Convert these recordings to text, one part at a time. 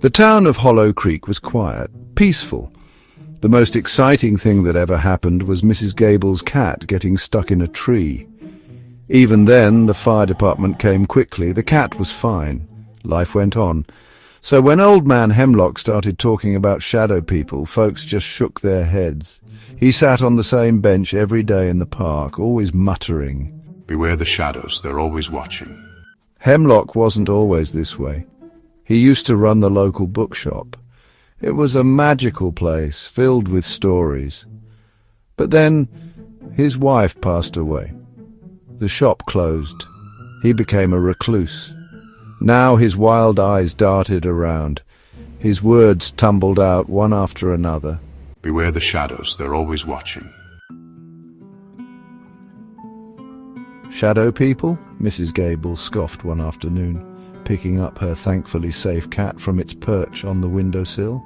The town of Hollow Creek was quiet, peaceful. The most exciting thing that ever happened was Mrs. Gable's cat getting stuck in a tree. Even then, the fire department came quickly. The cat was fine. Life went on. So when Old Man Hemlock started talking about shadow people, folks just shook their heads. He sat on the same bench every day in the park, always muttering, "Beware the shadows, they're always watching." Hemlock wasn't always this way. He used to run the local bookshop. It was a magical place, filled with stories. But then his wife passed away. The shop closed. He became a recluse. Now his wild eyes darted around. His words tumbled out one after another. "Beware the shadows, they're always watching." "Shadow people?" Mrs. Gable scoffed one afternoon, picking up her thankfully safe cat from its perch on the windowsill.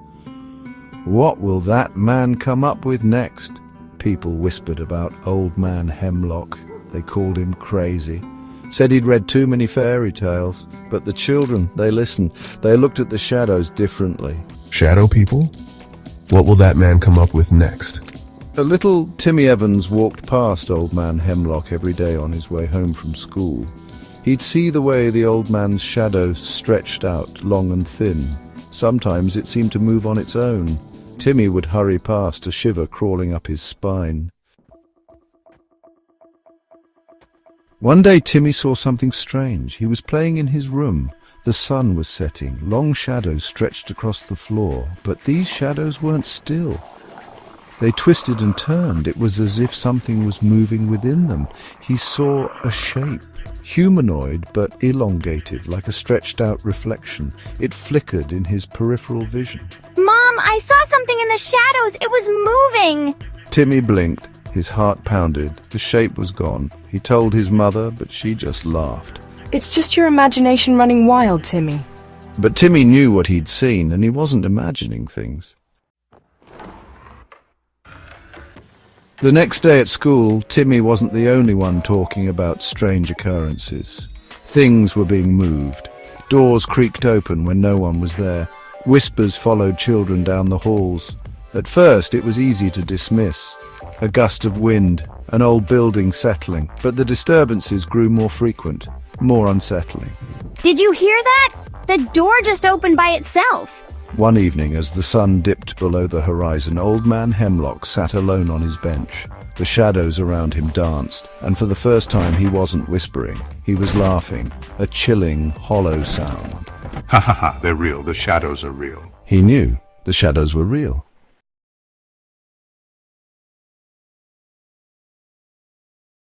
What will that man come up with next? People whispered about Old Man Hemlock. They called him crazy. Said he'd read too many fairy tales. But the children, they listened. They looked at the shadows differently. Shadow people? What will that man come up with next? A little Timmy Evans walked past Old Man Hemlock every day on his way home from school. He'd see the way the old man's shadow stretched out, long and thin. Sometimes it seemed to move on its own. Timmy would hurry past, a shiver crawling up his spine. One day Timmy saw something strange. He was playing in his room. The sun was setting. Long shadows stretched across the floor, but these shadows weren't still. They twisted and turned. It was as if something was moving within them. He saw a shape, humanoid but elongated, like a stretched-out reflection. It flickered in his peripheral vision. Mom, I saw something in the shadows. It was moving. Timmy blinked. His heart pounded. The shape was gone. He told his mother, but she just laughed. It's just your imagination running wild, Timmy. But Timmy knew what he'd seen, and he wasn't imagining things. The next day at school, Timmy wasn't the only one talking about strange occurrences. Things were being moved. Doors creaked open when no one was there. Whispers followed children down the halls. At first, it was easy to dismiss. A gust of wind, an old building settling, but the disturbances grew more frequent, more unsettling. Did you hear that? The door just opened by itself. One evening, as the sun dipped below the horizon, Old Man Hemlock sat alone on his bench. The shadows around him danced, and for the first time he wasn't whispering. He was laughing, a chilling, hollow sound. Ha ha ha, they're real, the shadows are real. He knew the shadows were real.